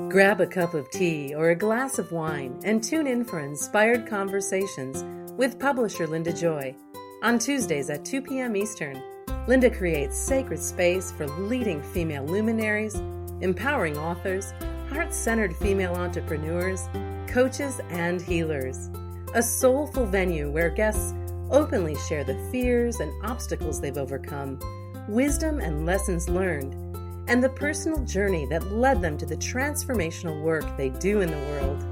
Grab a cup of tea or a glass of wine and tune in for Inspired Conversations with publisher Linda Joy. On Tuesdays at 2 p.m. Eastern, Linda creates sacred space for leading female luminaries, empowering authors, heart-centered female entrepreneurs, coaches, and healers. A soulful venue where guests openly share the fears and obstacles they've overcome, wisdom and lessons learned, and the personal journey that led them to the transformational work they do in the world.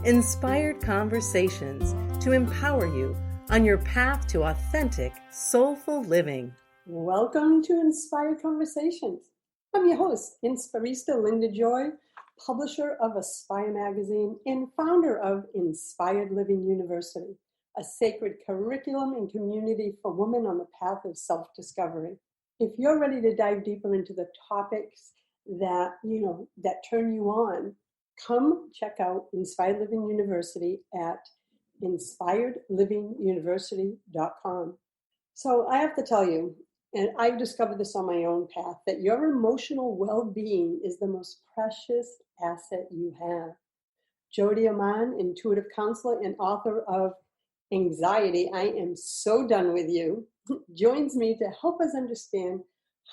Inspired Conversations to empower you on your path to authentic, soulful living. Welcome to Inspired Conversations. I'm your host, Inspirista Linda Joy, publisher of Aspire magazine and founder of Inspired Living University, a sacred curriculum and community for women on the path of self-discovery. If you're ready to dive deeper into the topics that turn you on, come check out Inspired Living University at inspiredlivinguniversity.com. So I have to tell you, and I've discovered this on my own path, that your emotional well-being is the most precious asset you have. Jodi Aman, intuitive counselor and author of Anxiety, I Am So Done With You, joins me to help us understand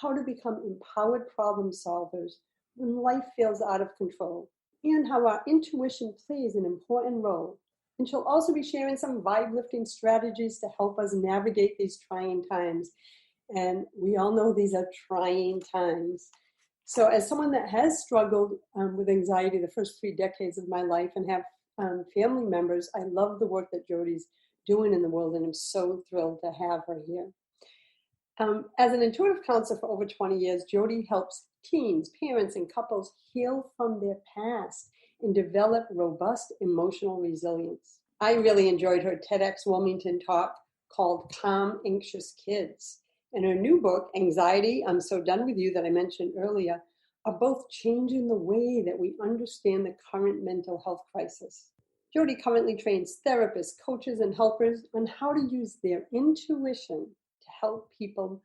how to become empowered problem solvers when life feels out of control, and how our intuition plays an important role. And she'll also be sharing some vibe-lifting strategies to help us navigate these trying times. And we all know these are trying times. So as someone that has struggled with anxiety the first 3 decades of my life and have family members, I love the work that Jodi's doing in the world, and I'm so thrilled to have her here. As an intuitive counselor for over 20 years, Jodi helps teens, parents, and couples heal from their past and develop robust emotional resilience. I really enjoyed her TEDxWilmington talk called Calm Anxious Kids. And her new book, Anxiety, I'm So Done With You, that I mentioned earlier, are both changing the way that we understand the current mental health crisis. Jodi currently trains therapists, coaches, and helpers on how to use their intuition to help people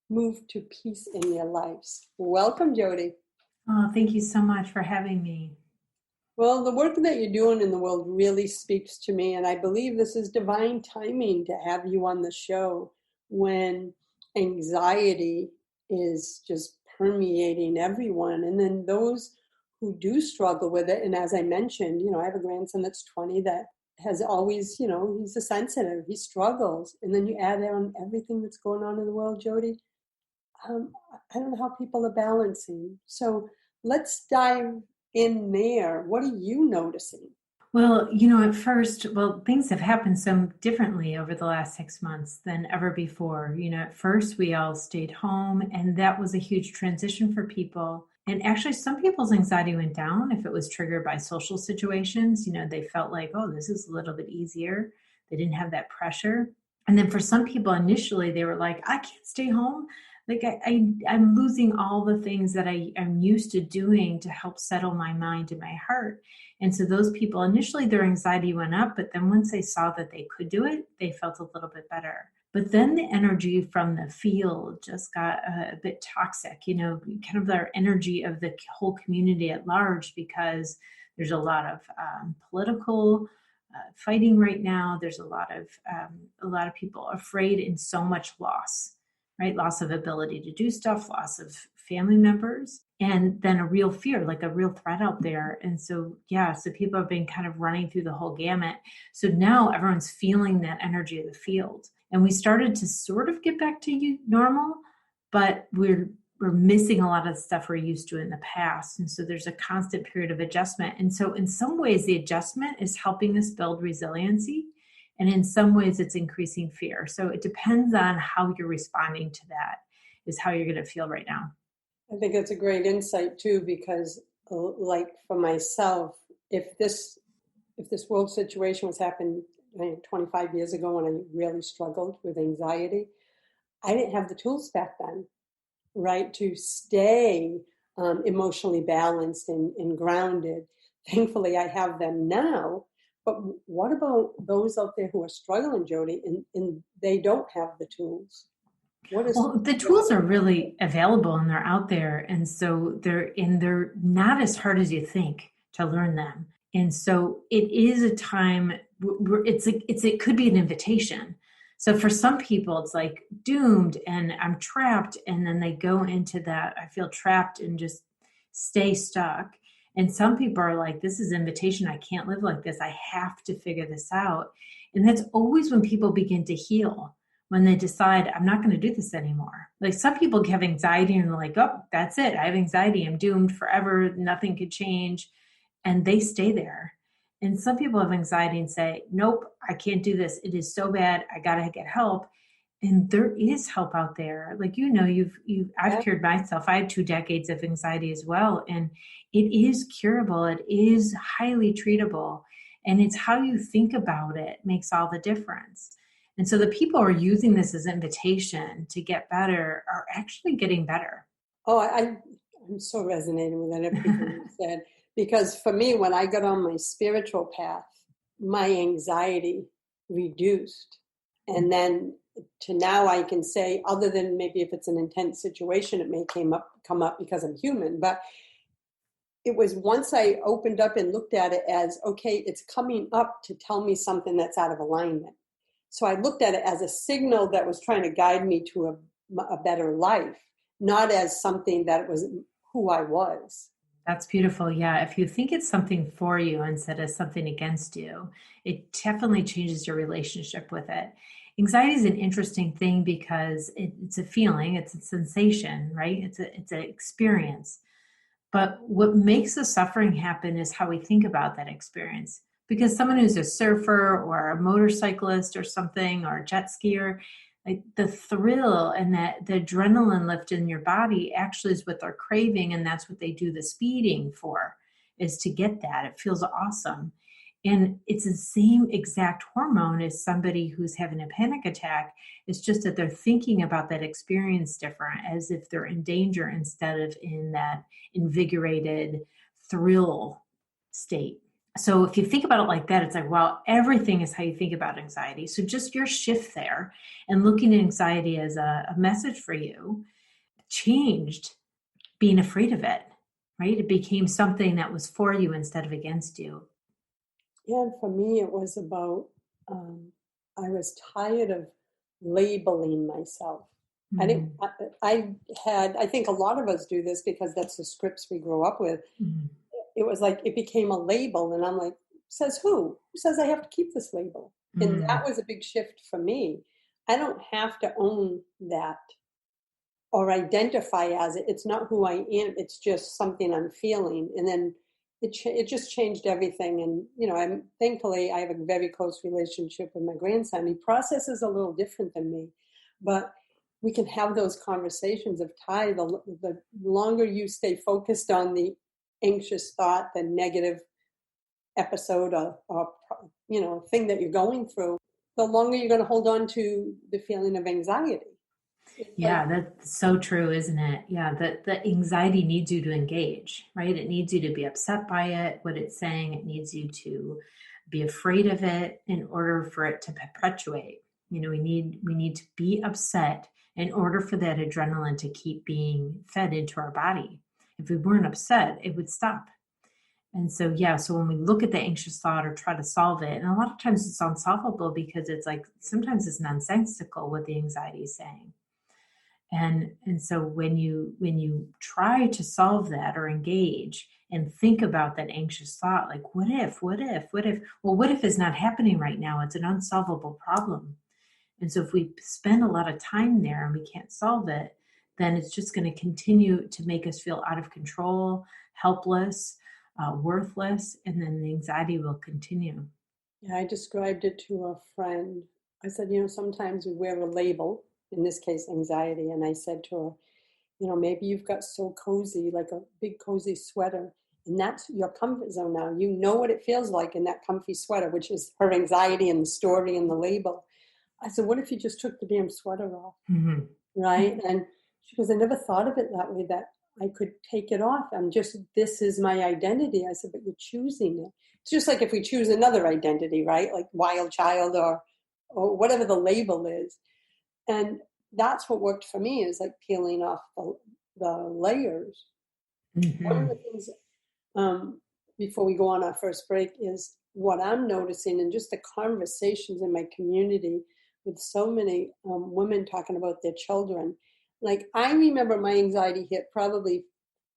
move to peace in their lives. Welcome, Jodi. Oh, thank you so much for having me. Well, the work that you're doing in the world really speaks to me, and I believe this is divine timing to have you on the show when anxiety is just permeating everyone. And then those who do struggle with it, and as I mentioned, I have a grandson that's 20 that has always, he's a sensitive, he struggles. And then you add on everything that's going on in the world, Jodi. I don't know how people are balancing. So let's dive in there. What are you noticing? Well, at first, things have happened so differently over the last 6 months than ever before. At first we all stayed home, and that was a huge transition for people. And actually some people's anxiety went down if it was triggered by social situations. They felt like, oh, this is a little bit easier. They didn't have that pressure. And then for some people initially, they were like, I can't stay home. Like I'm losing all the things that I'm used to doing to help settle my mind and my heart. And so those people, initially their anxiety went up, but then once they saw that they could do it, they felt a little bit better. But then the energy from the field just got a bit toxic, kind of the energy of the whole community at large, because there's a lot of political fighting right now. There's a lot of people afraid and so much loss. Right? Loss of ability to do stuff, loss of family members, and then a real fear, like a real threat out there. And so people have been kind of running through the whole gamut. So now everyone's feeling that energy of the field. And we started to sort of get back to normal, but we're missing a lot of the stuff we're used to in the past. And so there's a constant period of adjustment. And so in some ways, the adjustment is helping us build resiliency. And in some ways, it's increasing fear. So it depends on how you're responding to that, is how you're going to feel right now. I think that's a great insight, too, because like for myself, if this world situation was happening 25 years ago when I really struggled with anxiety, I didn't have the tools back then, right, to stay emotionally balanced and grounded. Thankfully, I have them now. But what about those out there who are struggling, Jodi, and they don't have the tools? What is? Well, the tools are really available and they're out there. And so they're not as hard as you think to learn them. And so it is a time where it could be an invitation. So for some people, it's like doomed and I'm trapped. And then they go into that, I feel trapped and just stay stuck. And some people are like, this is invitation. I can't live like this. I have to figure this out. And that's always when people begin to heal, when they decide, I'm not going to do this anymore. Like some people have anxiety and they're like, oh, that's it. I have anxiety. I'm doomed forever. Nothing could change. And they stay there. And some people have anxiety and say, nope, I can't do this. It is so bad. I got to get help. And there is help out there. Like, I've cured myself. I had 2 decades of anxiety as well. And it is curable. It is highly treatable. And it's how you think about it makes all the difference. And so the people who are using this as invitation to get better are actually getting better. Oh, I'm so resonating with everything you said. Because for me, when I got on my spiritual path, my anxiety reduced. And then to now I can say, other than maybe if it's an intense situation, it may come up because I'm human. But it was once I opened up and looked at it as, okay, it's coming up to tell me something that's out of alignment. So I looked at it as a signal that was trying to guide me to a better life, not as something that was who I was. That's beautiful. Yeah. If you think it's something for you instead of something against you, it definitely changes your relationship with it. Anxiety is an interesting thing because it's a feeling, it's a sensation, right? It's an experience. But what makes the suffering happen is how we think about that experience. Because someone who's a surfer or a motorcyclist or something, or a jet skier, like the thrill and the adrenaline lift in your body actually is what they're craving. And that's what they do the speeding for, is to get that. It feels awesome. And it's the same exact hormone as somebody who's having a panic attack. It's just that they're thinking about that experience different, as if they're in danger instead of in that invigorated thrill state. So if you think about it like that, it's like, wow, everything is how you think about anxiety. So just your shift there and looking at anxiety as a message for you changed being afraid of it, right? It became something that was for you instead of against you. Yeah, and for me, it was about, I was tired of labeling myself. Mm-hmm. I think a lot of us do this because that's the scripts we grow up with. Mm-hmm. It was like, it became a label. And I'm like, says who? Who says I have to keep this label? Mm-hmm. And that was a big shift for me. I don't have to own that or identify as it. It's not who I am. It's just something I'm feeling. And then it just changed everything. And, thankfully, I have a very close relationship with my grandson. He processes a little different than me. But we can have those conversations of Ty, the longer you stay focused on the anxious thought, the negative episode or thing that you're going through, the longer you're going to hold on to the feeling of anxiety. Yeah, that's so true, isn't it? Yeah, the anxiety needs you to engage, right? It needs you to be upset by it, what it's saying. It needs you to be afraid of it in order for it to perpetuate. We need to be upset in order for that adrenaline to keep being fed into our body. If we weren't upset, it would stop. And so, so when we look at the anxious thought or try to solve it, and a lot of times it's unsolvable because it's like, sometimes it's nonsensical what the anxiety is saying. And so when you try to solve that or engage and think about that anxious thought, like, what if? Well, what if is not happening right now? It's an unsolvable problem. And so if we spend a lot of time there and we can't solve it, then it's just going to continue to make us feel out of control, helpless, worthless, and then the anxiety will continue. Yeah, I described it to a friend. I said, sometimes we wear a label, in this case, anxiety. And I said to her, maybe you've got so cozy, like a big cozy sweater, and that's your comfort zone now. You know what it feels like in that comfy sweater, which is her anxiety and the story and the label. I said, what if you just took the damn sweater off? Mm-hmm. Right? And she goes, I never thought of it that way, that I could take it off. This is my identity. I said, but you're choosing it. It's just like if we choose another identity, right? Like wild child or whatever the label is. And that's what worked for me, is like peeling off the layers. One of the things, before we go on our first break, is what I'm noticing in just the conversations in my community with so many women talking about their children. Like, I remember my anxiety hit probably,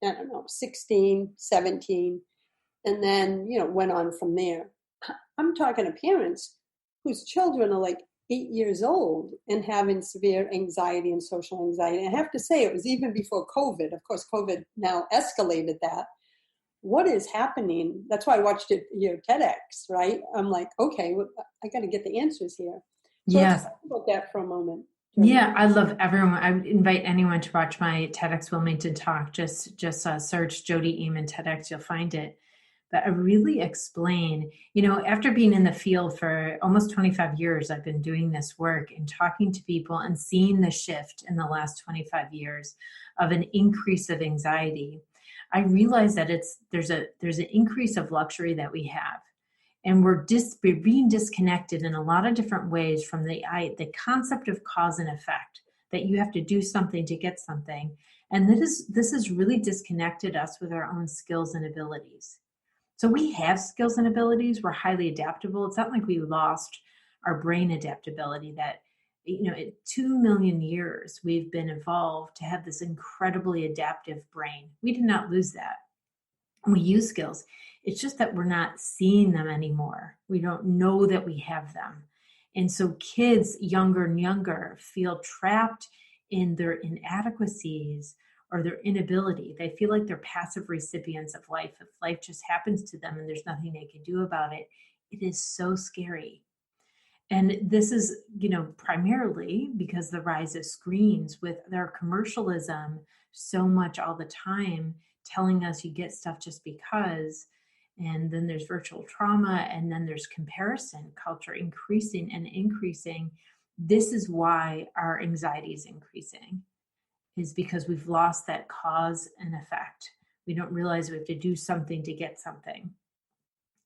I don't know, 16, 17, and then, went on from there. I'm talking to parents whose children are like 8 years old and having severe anxiety and social anxiety. And I have to say, it was even before COVID. Of course, COVID now escalated that. What is happening? That's why I watched your TEDx, right? I'm like, okay, well, I got to get the answers here. So Yes. let's talk about that for a moment. Yeah, I love everyone. I would invite anyone to watch my TEDxWilmington talk. Just search Jodi Aman TEDx, you'll find it. But I really explain, after being in the field for almost 25 years, I've been doing this work and talking to people and seeing the shift in the last 25 years of an increase of anxiety. I realize that there's an increase of luxury that we have. And we're being disconnected in a lot of different ways from the concept of cause and effect, that you have to do something to get something. And this has really disconnected us with our own skills and abilities. So we have skills and abilities. We're highly adaptable. It's not like we lost our brain adaptability. That, 2 million years we've been evolved to have this incredibly adaptive brain. We did not lose that. We use skills. It's just that we're not seeing them anymore. We don't know that we have them. And so kids younger and younger feel trapped in their inadequacies or their inability. They feel like they're passive recipients of life. If life just happens to them and there's nothing they can do about it, it is so scary. And this is, primarily because the rise of screens with their commercialism so much all the time, telling us you get stuff just because. And then there's virtual trauma, and then there's comparison culture increasing and increasing. This is why our anxiety is increasing, is because we've lost that cause and effect. We don't realize we have to do something to get something.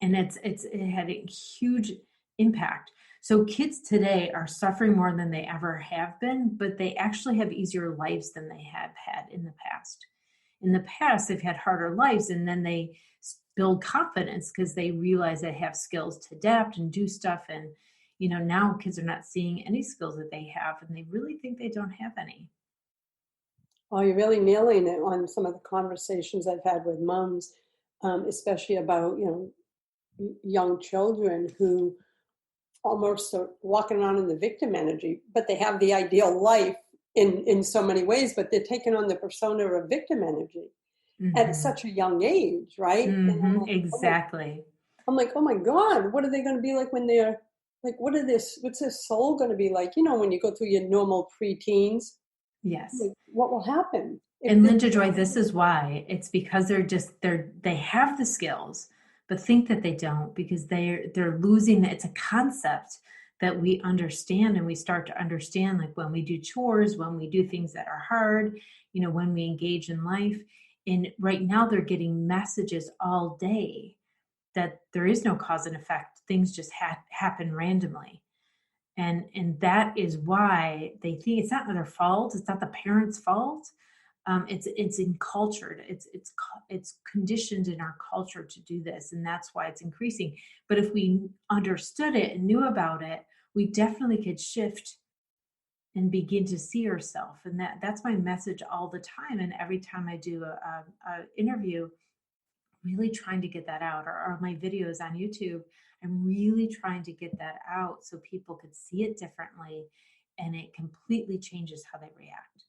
And it had a huge impact. So kids today are suffering more than they ever have been, but they actually have easier lives than they have had in the past. In the past, they've had harder lives, and then they build confidence because they realize they have skills to adapt and do stuff. And, now kids are not seeing any skills that they have, and they really think they don't have any. Well, you're really nailing it on some of the conversations I've had with moms, especially about, young children who almost are walking around in the victim energy, but they have the ideal life in so many ways, but they're taking on the persona of victim energy at such a young age, right? Like, exactly. I'm like, oh my God, what are they going to be like when they're like, what's their soul going to be like? When you go through your normal preteens. Yes. Like, what will happen? And Linda Joy, this is why. It's because they have the skills, but think that they don't, because they're losing. It's a concept that we understand, and we start to understand, like when we do chores, when we do things that are hard, when we engage in life. And right now they're getting messages all day that there is no cause and effect. Things just happen randomly. And that is why they think it's not their fault. It's not the parents' fault. It's encultured. It's conditioned in our culture to do this, and that's why it's increasing. But if we understood it and knew about it, we definitely could shift and begin to see ourselves. And that's my message all the time. And every time I do a interview, really trying to get that out, or my videos on YouTube, I'm really trying to get that out so people could see it differently, and it completely changes how they react.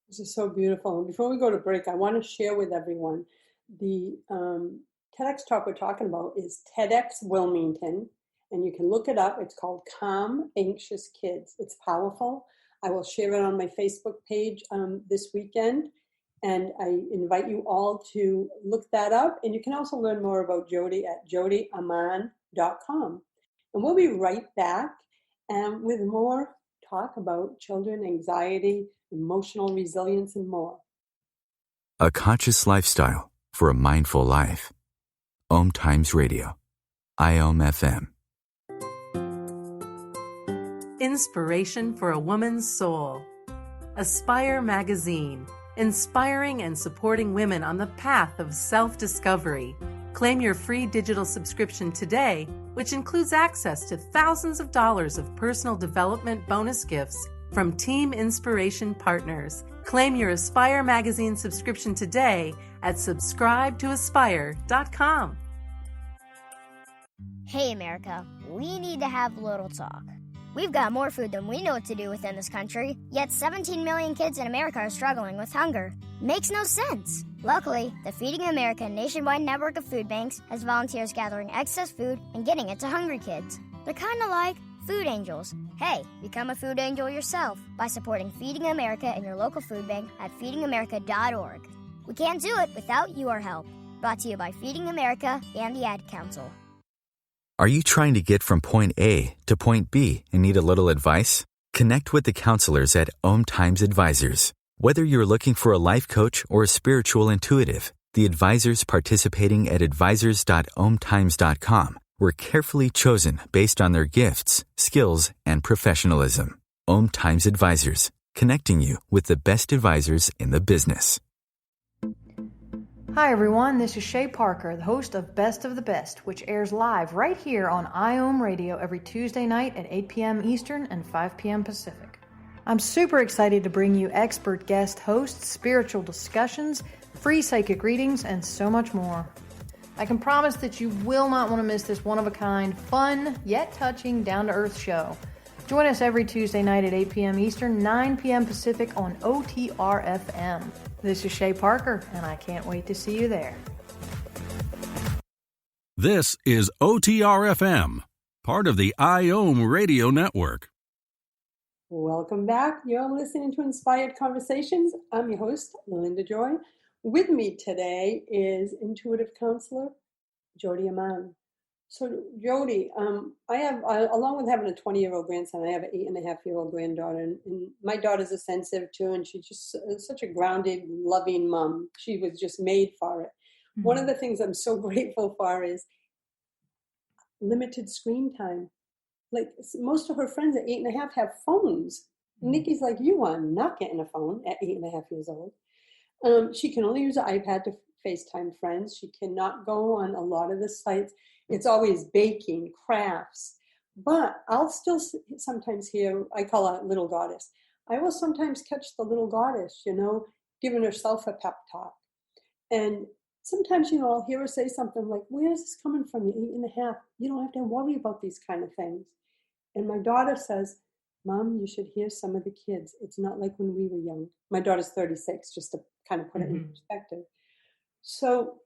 This is so beautiful. And before we go to break, I want to share with everyone the TEDx talk we're talking about is TEDxWilmington, and you can look it up. It's called Calm Anxious Kids. It's powerful. I will share it on my Facebook page this weekend, and I invite you all to look that up. And you can also learn more about Jodi at jodiaman.com. And we'll be right back with more talk about children, anxiety, emotional resilience, and more. A conscious lifestyle for a mindful life. Om Times Radio. IOM FM. inspiration for a woman's soul. Aspire Magazine, inspiring and supporting women on the path of self-discovery. Claim your free digital subscription today, which includes access to thousands of dollars of personal development bonus gifts from Team Inspiration partners. Claim your Aspire Magazine subscription today at subscribetoaspire.com. Hey America, we need to have a little talk. We've got more food than we know what to do with in this country, yet 17 million kids in America are struggling with hunger. Makes no sense. Luckily, the Feeding America nationwide network of food banks has volunteers gathering excess food and getting it to hungry kids. They're kind of like food angels. Hey, become a food angel yourself by supporting Feeding America in your local food bank at feedingamerica.org. We can't do it without your help. Brought to you by Feeding America and the Ad Council. Are you trying to get from point A to point B and need a little advice? Connect with the counselors at Times Advisors. Whether you're looking for a life coach or a spiritual intuitive, the advisors participating at advisors.omtimes.com were carefully chosen based on their gifts, skills, and professionalism. Times Advisors, connecting you with the best advisors in the business. Hi everyone, this is Shay Parker, the host of Best of the Best, which airs live right here on IOM Radio every Tuesday night at 8 p.m. Eastern and 5 p.m. Pacific. I'm super excited to bring you expert guest hosts, spiritual discussions, free psychic readings, and so much more. I can promise that you will not want to miss this one-of-a-kind, fun, yet touching, down-to-earth show. Join us every Tuesday night at 8 p.m. Eastern, 9 p.m. Pacific on OTR-FM. This is Shay Parker, and I can't wait to see you there. This is OTR-FM, part of the IOM Radio Network. Welcome back. You're listening to Inspired Conversations. I'm your host, Linda Joy. With me today is intuitive counselor, Jodi Aman. So, Jodi, I have, along with having a 20-year-old grandson, I have an 8.5-year-old granddaughter, and my daughter's a sensitive too, and she's just such a grounded, loving mom. She was just made for it. Mm-hmm. One of the things I'm so grateful for is limited screen time. Like most of her friends at 8.5 have phones. Mm-hmm. Nikki's like, you are not getting a phone at 8.5 years old. She can only use an iPad to FaceTime friends. She cannot go on a lot of the sites. It's always baking, crafts. But I'll still sometimes hear, I call her Little Goddess. I will sometimes catch the Little Goddess, giving herself a pep talk. And sometimes, I'll hear her say something like, where is this coming from? You're 8.5. You don't have to worry about these kind of things. And my daughter says, Mom, you should hear some of the kids. It's not like when we were young. My daughter's 36, just to kind of put it in perspective. So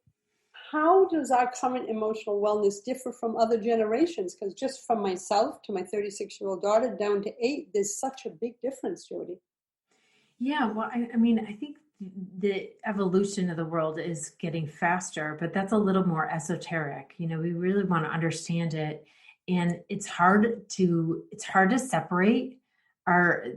how does our current emotional wellness differ from other generations? Because just from myself to my 36-year-old daughter down to 8, there's such a big difference, Jodi. Yeah, well, I mean, I think the evolution of the world is getting faster, but that's a little more esoteric. We really want to understand it. And it's hard to separate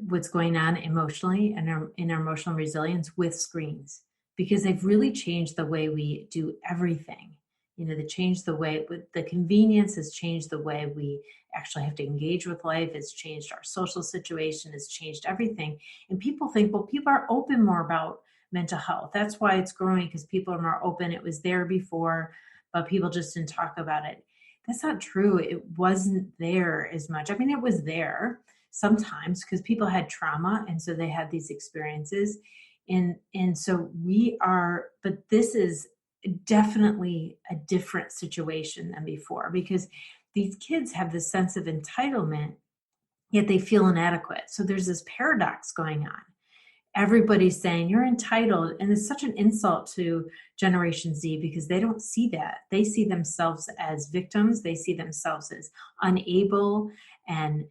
what's going on emotionally and in our emotional resilience with screens, because they've really changed the way we do everything. They changed the way, the convenience has changed the way we actually have to engage with life. It's changed our social situation. It's changed everything. And people think, well, people are open more about mental health. That's why it's growing, because people are more open. It was there before, but people just didn't talk about it. That's not true. It wasn't there as much. I mean, it was there sometimes because people had trauma, and so they had these experiences. And so but this is definitely a different situation than before, because these kids have this sense of entitlement, yet they feel inadequate. So there's this paradox going on. Everybody's saying you're entitled, and it's such an insult to Generation Z because they don't see that. They see themselves as victims. They see themselves as unable and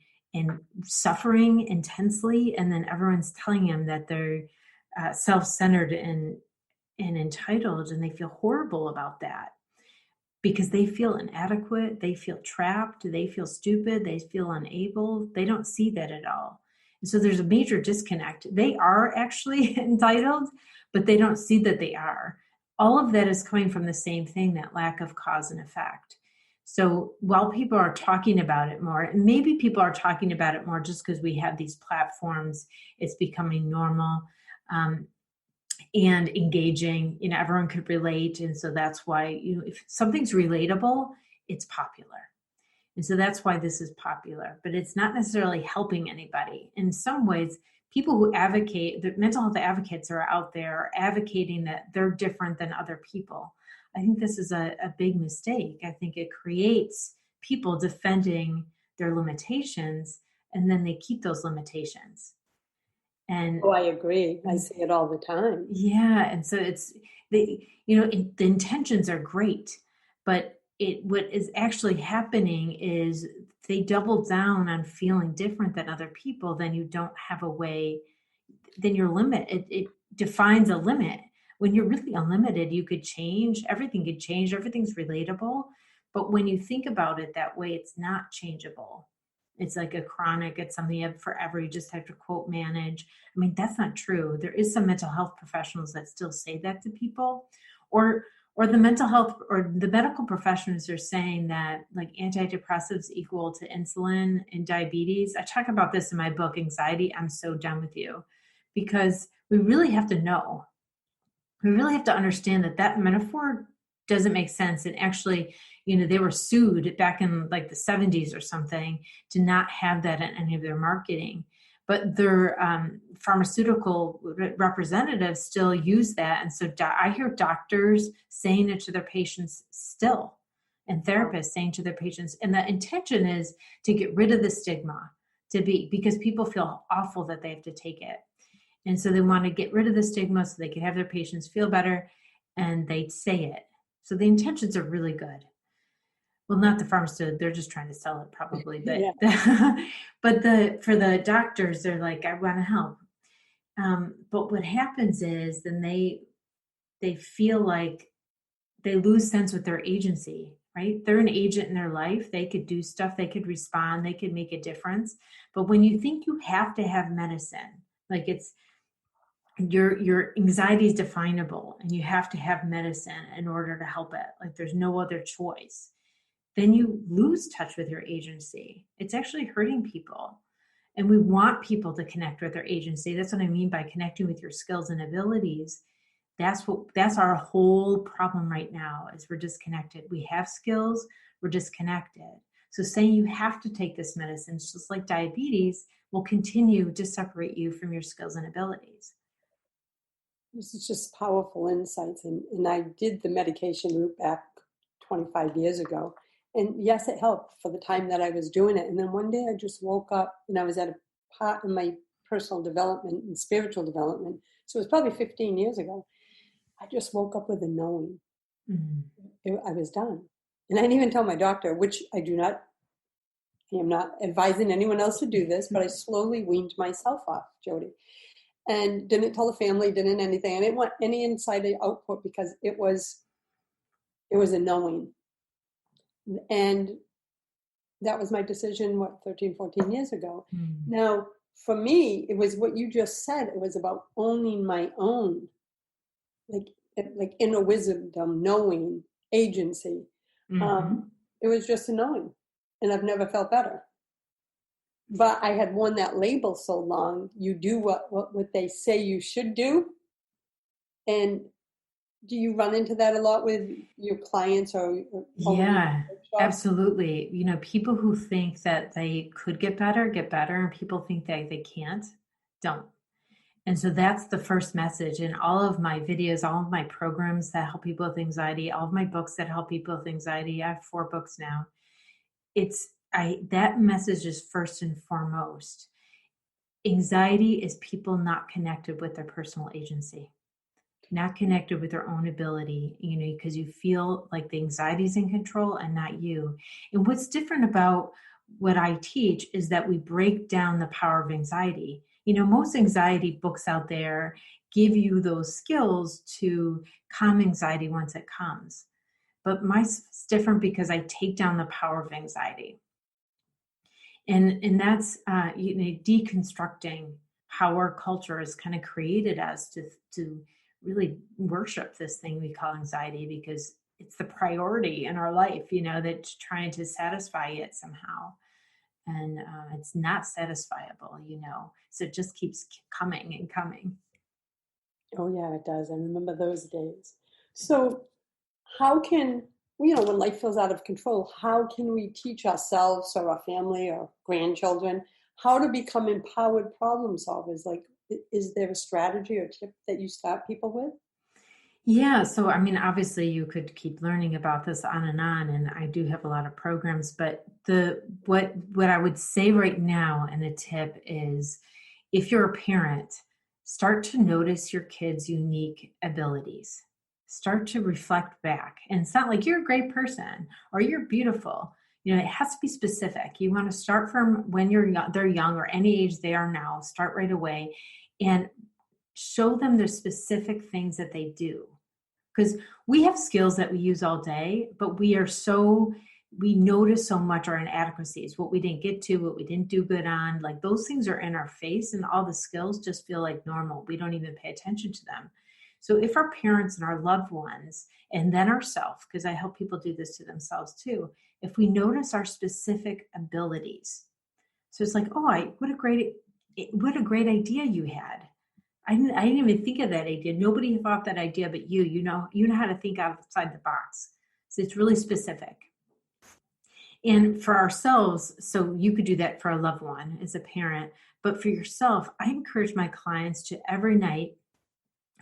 suffering intensely, and then everyone's telling them that they're self-centered and entitled, and they feel horrible about that because they feel inadequate, they feel trapped, they feel stupid, they feel unable. They don't see that at all. And so there's a major disconnect. They are actually entitled, but they don't see that they are. All of that is coming from the same thing, that lack of cause and effect. So while people are talking about it more, and maybe people are talking about it more just because we have these platforms, it's becoming normal and engaging, everyone could relate. And so that's why, if something's relatable, it's popular. And so that's why this is popular, but it's not necessarily helping anybody. In some ways, people who advocate, the mental health advocates are out there advocating that they're different than other people. I think this is a big mistake. I think it creates people defending their limitations, and then they keep those limitations. And I agree. I see it all the time. Yeah, and so it's the intentions are great, but what is actually happening is they double down on feeling different than other people. Then you don't have a way. Then your limit it defines a limit. When you're really unlimited, you could change. Everything could change. Everything's relatable. But when you think about it that way, it's not changeable. It's like a chronic, it's something you have forever. You just have to quote manage. I mean, that's not true. There is some mental health professionals that still say that to people, or the mental health or the medical professionals are saying that like antidepressives equal to insulin and diabetes. I talk about this in my book, Anxiety, I'm So Done With You, because we really have to know. We really have to understand that metaphor doesn't make sense. And actually, they were sued back in like the 70s or something to not have that in any of their marketing. But their pharmaceutical representatives still use that. And so I hear doctors saying it to their patients still, and therapists saying to their patients. And the intention is to get rid of the stigma, because people feel awful that they have to take it. And so they want to get rid of the stigma so they can have their patients feel better, and they say it. So the intentions are really good. Well, not the pharmaceutical, they're just trying to sell it probably. But yeah. For the doctors, they're like, I want to help. But what happens is then they feel like they lose sense with their agency, right? They're an agent in their life. They could do stuff, they could respond, they could make a difference. But when you think you have to have medicine, like it's, your anxiety is definable and you have to have medicine in order to help it, like there's no other choice, then you lose touch with your agency. It's actually hurting people. And we want people to connect with their agency. That's what I mean by connecting with your skills and abilities. That's our whole problem right now, is we're disconnected. We have skills, we're disconnected. So saying you have to take this medicine, just like diabetes, will continue to separate you from your skills and abilities. This is just powerful insights. And I did the medication route back 25 years ago. And yes, it helped for the time that I was doing it. And then one day I just woke up and I was at a part in my personal development and spiritual development. So it was probably 15 years ago. I just woke up with a knowing. I was done. And I didn't even tell my doctor, which I am not advising anyone else to do this, but I slowly weaned myself off, Jodi. And didn't tell the family, didn't anything. I didn't want any inside output because it was a knowing. And that was my decision, 13, 14 years ago. Now, for me, it was what you just said. It was about owning my own, like inner wisdom, knowing, agency. It was just a knowing. And I've never felt better. But I had worn that label so long. You do what they say you should do. And do you run into that a lot with your clients or yeah, absolutely. People who think that they could get better, and people think that they can't, don't. And so that's the first message in all of my videos, all of my programs that help people with anxiety, all of my books that help people with anxiety. I have 4 books now. That message is first and foremost. Anxiety is people not connected with their personal agency, not connected with their own ability, because you feel like the anxiety is in control and not you. And what's different about what I teach is that we break down the power of anxiety. Most anxiety books out there give you those skills to calm anxiety once it comes. But mine's different because I take down the power of anxiety. And that's deconstructing how our culture has kind of created us to really worship this thing we call anxiety, because it's the priority in our life, that's trying to satisfy it somehow. And it's not satisfiable, so it just keeps coming and coming. Oh yeah, it does. I remember those days. So how can, when life feels out of control, how can we teach ourselves or our family or grandchildren how to become empowered problem solvers? Like, is there a strategy or tip that you start people with? Yeah. So, obviously you could keep learning about this on, and I do have a lot of programs, but what I would say right now, and the tip is, if you're a parent, start to notice your kids' unique abilities. Start to reflect back. And it's not like you're a great person or you're beautiful. It has to be specific. You want to start from when they're young, or any age they are now. Start right away and show them the specific things that they do. Because we have skills that we use all day, but we notice so much our inadequacies, what we didn't get to, what we didn't do good on. Like, those things are in our face, and all the skills just feel like normal. We don't even pay attention to them. So if our parents and our loved ones, and then ourselves, because I help people do this to themselves too, if we notice our specific abilities. So it's like, oh, what a great idea you had. I didn't even think of that idea. Nobody thought that idea but you. You know how to think outside the box. So it's really specific. And for ourselves, so you could do that for a loved one as a parent, but for yourself, I encourage my clients to every night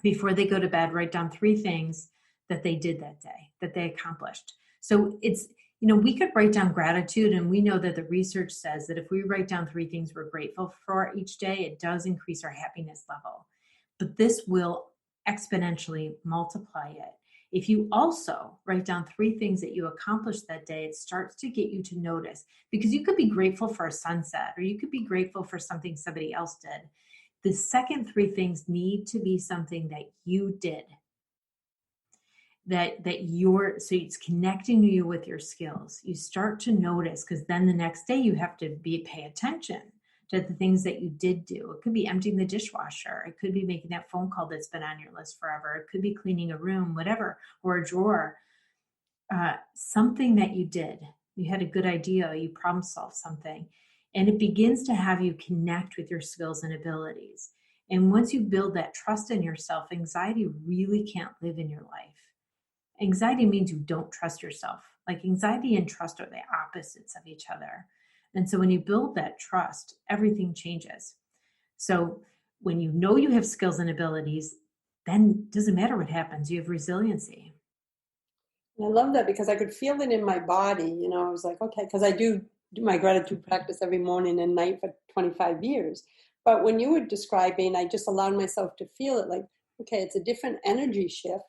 before they go to bed, write down 3 things that they did that day, that they accomplished. So it's, we could write down gratitude, and we know that the research says that if we write down 3 things we're grateful for each day, it does increase our happiness level. But this will exponentially multiply it. If you also write down 3 things that you accomplished that day, it starts to get you to notice, because you could be grateful for a sunset, or you could be grateful for something somebody else did. The second 3 things need to be something that you did, so it's connecting you with your skills. You start to notice, because then the next day you have to pay attention to the things that you did do. It could be emptying the dishwasher. It could be making that phone call that's been on your list forever. It could be cleaning a room, whatever, or a drawer. Something that you did. You had a good idea. You problem solved something. And it begins to have you connect with your skills and abilities. And once you build that trust in yourself, anxiety really can't live in your life. Anxiety means you don't trust yourself. Like, anxiety and trust are the opposites of each other. And so when you build that trust, everything changes. So when you know you have skills and abilities, then it doesn't matter what happens. You have resiliency. And I love that, because I could feel it in my body. I was like, okay, because I do my gratitude practice every morning and night for 25 years. But when you were describing, I just allowed myself to feel it, like, okay, it's a different energy shift.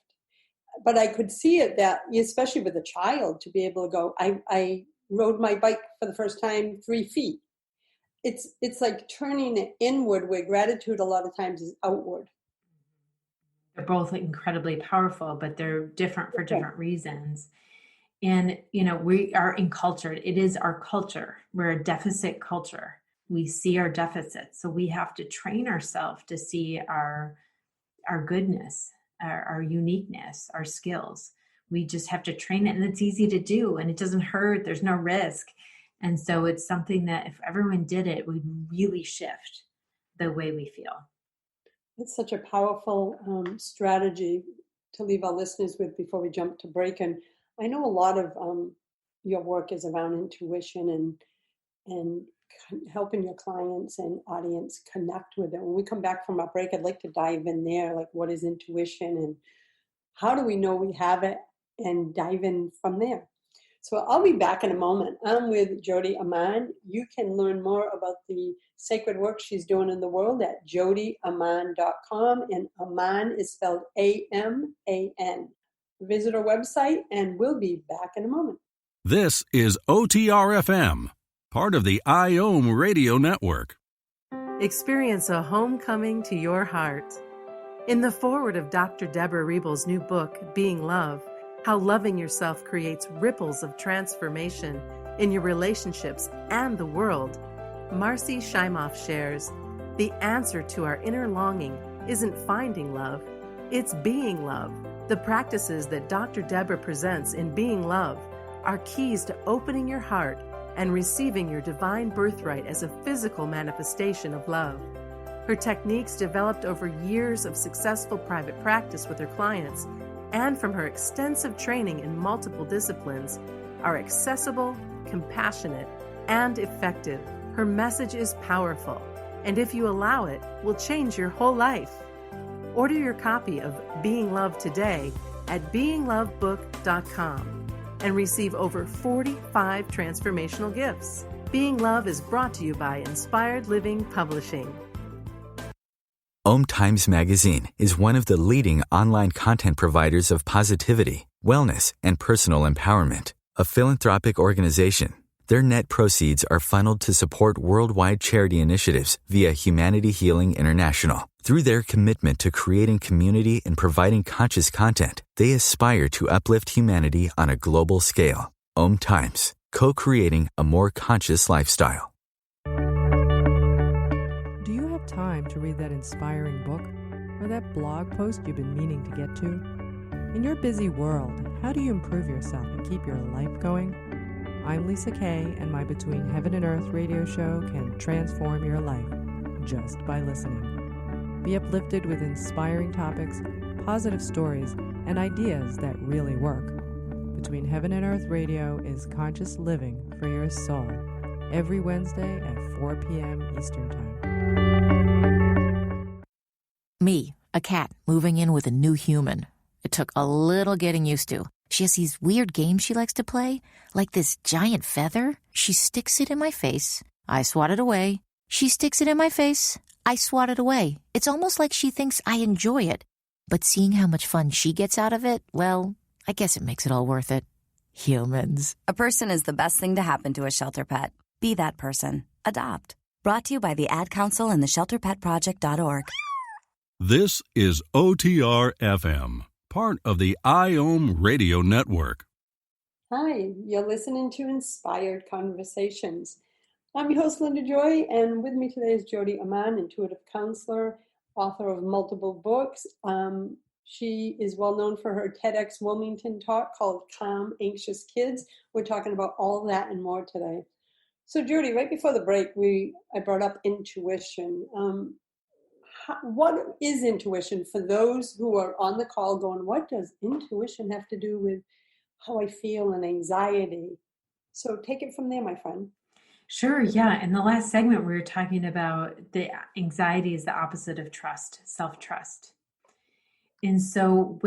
But I could see it, that, especially with a child, to be able to go, I rode my bike for the first time 3 feet. It's like turning it inward, where gratitude a lot of times is outward. They're both incredibly powerful, but they're different for different reasons. And, we are encultured. It is our culture. We're a deficit culture. We see our deficits. So we have to train ourselves to see our goodness, our uniqueness, our skills. We just have to train it, and it's easy to do, and it doesn't hurt. There's no risk. And so it's something that if everyone did it, we'd really shift the way we feel. It's such a powerful strategy to leave our listeners with before we jump to break. And I know a lot of your work is around intuition and helping your clients and audience connect with it. When we come back from our break, I'd like to dive in there, like, what is intuition and how do we know we have it, and dive in from there. So I'll be back in a moment. I'm with Jodi Aman. You can learn more about the sacred work she's doing in the world at jodiaman.com, and Aman is spelled A-M-A-N. Visit our website, and we'll be back in a moment. This is OTR-FM, part of the IOM Radio Network. Experience a homecoming to your heart. In the foreword of Dr. Deborah Riebel's new book, Being Love, How Loving Yourself Creates Ripples of Transformation in Your Relationships and the World, Marcy Shimoff shares, the answer to our inner longing isn't finding love, it's being love. The practices that Dr. Deborah presents in Being Love are keys to opening your heart and receiving your divine birthright as a physical manifestation of love. Her techniques, developed over years of successful private practice with her clients and from her extensive training in multiple disciplines, are accessible, compassionate, and effective. Her message is powerful, and if you allow it, will change your whole life. Order your copy of Being Love today at beinglovebook.com and receive over 45 transformational gifts. Being Love is brought to you by Inspired Living Publishing. Om Times Magazine is one of the leading online content providers of positivity, wellness, and personal empowerment. A philanthropic organization, their net proceeds are funneled to support worldwide charity initiatives via Humanity Healing International. Through their commitment to creating community and providing conscious content, they aspire to uplift humanity on a global scale. Om Times, co-creating a more conscious lifestyle. Do you have time to read that inspiring book or that blog post you've been meaning to get to? In your busy world, how do you improve yourself and keep your life going? I'm Lisa Kay, and my Between Heaven and Earth radio show can transform your life just by listening. Be uplifted with inspiring topics, positive stories, and ideas that really work. Between Heaven and Earth radio is conscious living for your soul, every Wednesday at 4 p.m. Eastern Time. Me, a cat moving in with a new human. It took a little getting used to. She has these weird games she likes to play, like this giant feather. She sticks it in my face. I swat it away. She sticks it in my face. I swat it away. It's almost like she thinks I enjoy it. But seeing how much fun she gets out of it, well, I guess it makes it all worth it. Humans. A person is the best thing to happen to a shelter pet. Be that person. Adopt. Brought to you by the Ad Council and the ShelterPetProject.org. This is OTR-FM, part of the IOM Radio Network. Hi, you're listening to Inspired Conversations. I'm your host, Linda Joy, and with me today is Jodi Aman, intuitive counselor, author of multiple books. She is well known for her TEDxWilmington talk called Calm Anxious Kids. We're talking about all that and more today. So Jodi, right before the break, I brought up intuition. What is intuition for those who are on the call going, what does intuition have to do with how I feel and anxiety? So take it from there, my friend. Sure, yeah. In the last segment, we were talking about the anxiety is the opposite of trust, self-trust. And so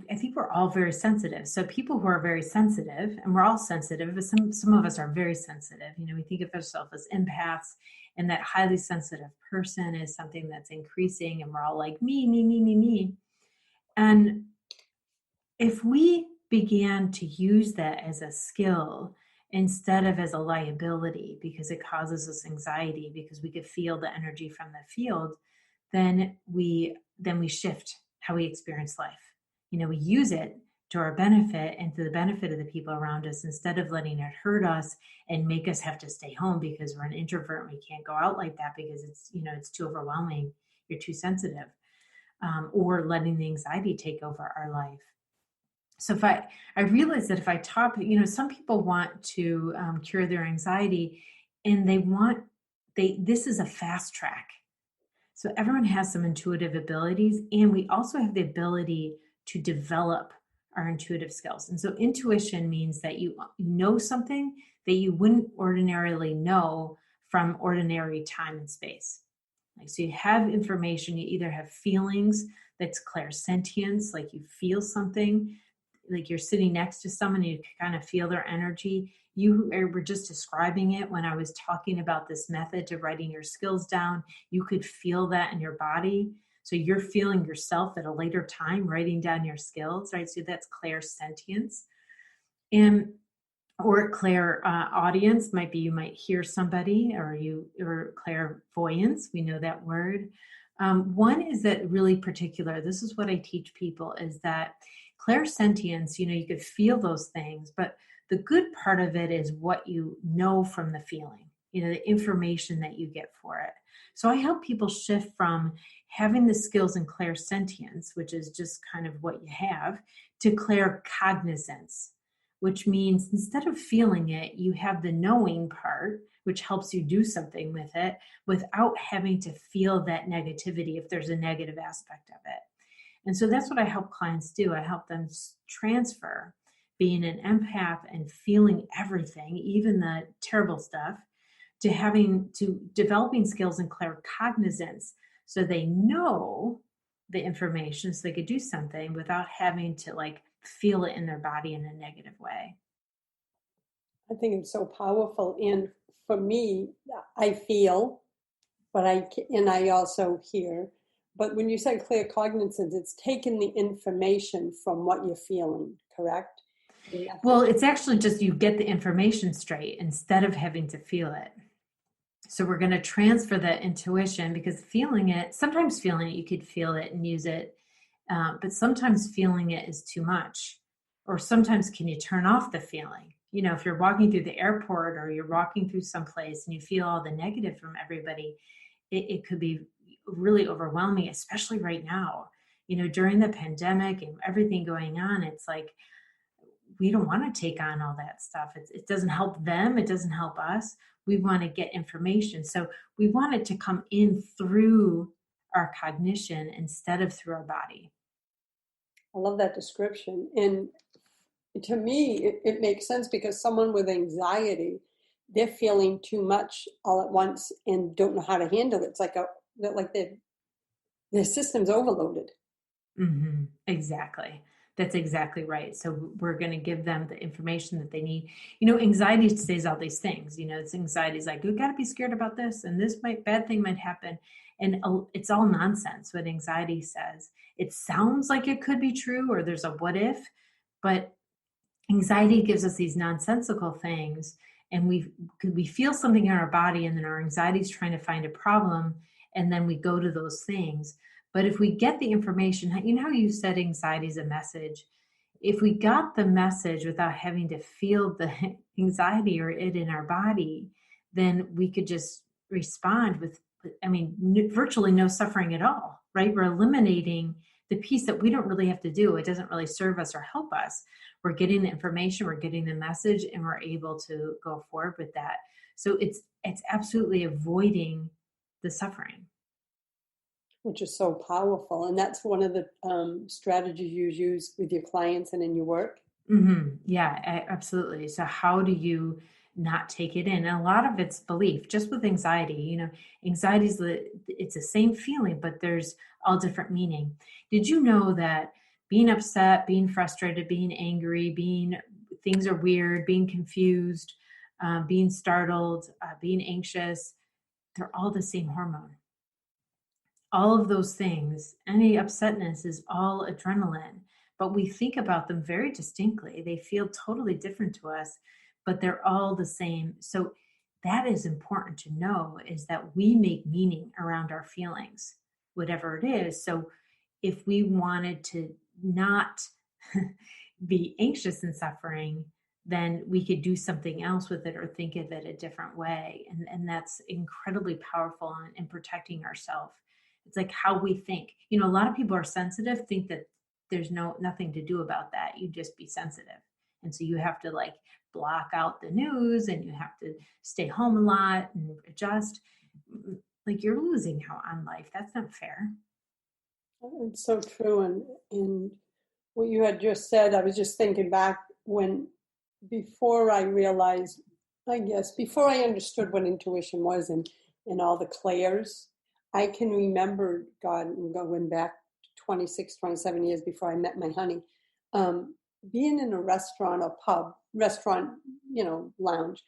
I think we're all very sensitive. So people who are very sensitive, and we're all sensitive, but some of us are very sensitive. We think of ourselves as empaths, and that highly sensitive person is something that's increasing, and we're all like, me. And if we began to use that as a skill instead of as a liability, because it causes us anxiety, because we could feel the energy from the field, then we shift how we experience life. We use it to our benefit and to the benefit of the people around us, instead of letting it hurt us and make us have to stay home because we're an introvert and we can't go out like that because it's too overwhelming, you're too sensitive, or letting the anxiety take over our life. So if I realize that if I talk, some people want to cure their anxiety, and this is a fast track. So everyone has some intuitive abilities, and we also have the ability to develop our intuitive skills. And so intuition means that you know something that you wouldn't ordinarily know from ordinary time and space. So you have information, you either have feelings, that's clairsentience, like you feel something, like you're sitting next to someone, you kind of feel their energy. You were just describing it when I was talking about this method to writing your skills down. You could feel that in your body. So you're feeling yourself at a later time, writing down your skills, right? So that's clairsentience. Or clairaudience might be you might hear somebody, or clairvoyance. We know that word. One is that really particular. This is what I teach people, is that clairsentience, you could feel those things, but the good part of it is what you know from the feeling, the information that you get for it. So I help people shift from having the skills in clairsentience, which is just kind of what you have, to claircognizance, which means instead of feeling it, you have the knowing part, which helps you do something with it without having to feel that negativity if there's a negative aspect of it. And so that's what I help clients do. I help them transfer being an empath and feeling everything, even the terrible stuff, to developing skills in claircognizance so they know the information so they could do something without having to like feel it in their body in a negative way. I think it's so powerful. And for me, I feel, but I also hear. But when you say claircognizance, it's taking the information from what you're feeling, correct? Well, it's actually just you get the information straight instead of having to feel it. So we're going to transfer that intuition, because sometimes feeling it, you could feel it and use it. But sometimes feeling it is too much. Or sometimes can you turn off the feeling? You know, if you're walking through the airport or you're walking through someplace and you feel all the negative from everybody, it could be really overwhelming, especially right now. You know, during the pandemic and everything going on, it's like, we don't want to take on all that stuff. It doesn't help them. It doesn't help us. We want to get information. So we want it to come in through our cognition instead of through our body. I love that description. And to me, it makes sense, because someone with anxiety, they're feeling too much all at once and don't know how to handle it. It's like their system's overloaded. Mm-hmm. Exactly. That's exactly right. So we're going to give them the information that they need. You know, anxiety says all these things. You know, it's anxiety's like, you got to be scared about this, and bad thing might happen. And it's all nonsense what anxiety says. It sounds like it could be true, or there's a what if, but anxiety gives us these nonsensical things, and we feel something in our body, and then our anxiety is trying to find a problem, and then we go to those things. But if we get the information, you know how you said anxiety is a message? If we got the message without having to feel the anxiety or it in our body, then we could just respond with, virtually no suffering at all, right? We're eliminating the piece that we don't really have to do. It doesn't really serve us or help us. We're getting the information, we're getting the message, and we're able to go forward with that. So it's absolutely avoiding the suffering. Which is so powerful. And that's one of the strategies you use with your clients and in your work. Mm-hmm. Yeah, absolutely. So how do you not take it in? And a lot of it's belief. Just with anxiety, you know, anxiety it's the same feeling, but there's all different meaning. Did you know that being upset, being frustrated, being angry, things are weird, being confused, being startled, being anxious, they're all the same hormone. All of those things, any upsetness is all adrenaline, but we think about them very distinctly. They feel totally different to us, but they're all the same. So that is important to know, is that we make meaning around our feelings, whatever it is. So if we wanted to not be anxious and suffering, then we could do something else with it or think of it a different way. And that's incredibly powerful in protecting ourselves. It's like how we think. You know, a lot of people are sensitive, think that there's nothing to do about that. You just be sensitive. And so you have to like block out the news, and you have to stay home a lot and adjust. Like, you're losing out on life. That's not fair. It's so true. And what you had just said, I was just thinking back before I realized, before I understood what intuition was and all the clairs, I can remember, going back 26, 27 years before I met my honey, being in a restaurant or lounge,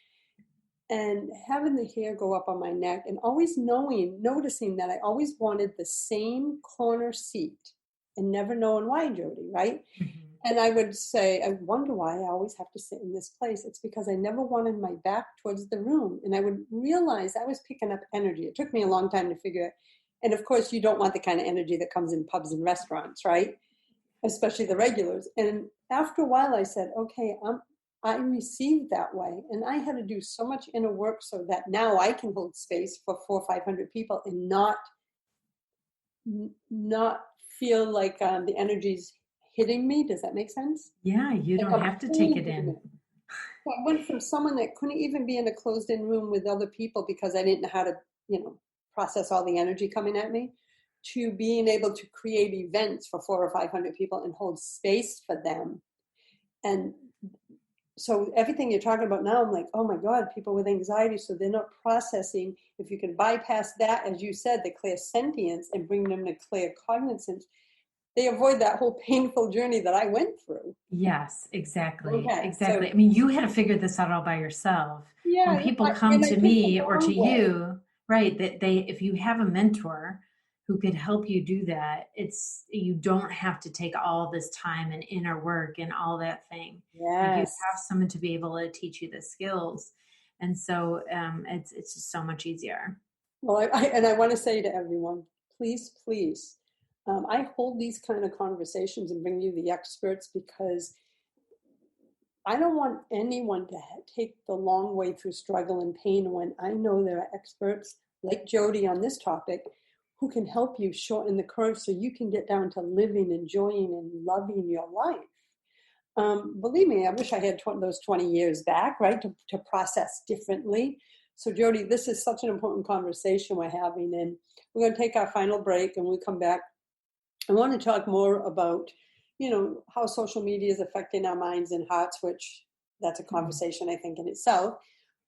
and having the hair go up on my neck, and always noticing that I always wanted the same corner seat, and never knowing why, Jodi, right? Mm-hmm. And I would say, I wonder why I always have to sit in this place. It's because I never wanted my back towards the room. And I would realize I was picking up energy. It took me a long time to figure it. And of course, you don't want the kind of energy that comes in pubs and restaurants, right? Especially the regulars. And after a while, I said, okay, I received that way. And I had to do so much inner work so that now I can hold space for 400 or 500 people and not not feel like the energy's hitting me. Does that make sense? Yeah, you Like don't I'm have to take it holding in. it. So I went from someone that couldn't even be in a closed-in room with other people because I didn't know how to, process all the energy coming at me, to being able to create events for 400 or 500 people and hold space for them. And so everything you're talking about now, I'm like, oh my God, people with anxiety, so they're not processing. If you can bypass that, as you said, the clear sentience, and bring them to clear cognizance, they avoid that whole painful journey that I went through. Yes, exactly. Okay, Exactly. so I mean, you had to figure this out all by yourself. When yeah, people I, come and I to did the me or to wrong way. you, right, that if you have a mentor who could help you do that, you don't have to take all this time and inner work and all that thing. Like, you Yes. have someone to be able to teach you the skills. And so it's just so much easier. Well, I want to say to everyone, please, please, I hold these kind of conversations and bring you the experts because I don't want anyone to take the long way through struggle and pain when I know there are experts like Jodi on this topic who can help you shorten the curve so you can get down to living, enjoying, and loving your life. Believe me, I wish I had those 20 years back, right, to process differently. So, Jodi, this is such an important conversation we're having, and we're going to take our final break, and when we come back, I want to talk more about, how social media is affecting our minds and hearts, which that's a conversation, I think, in itself.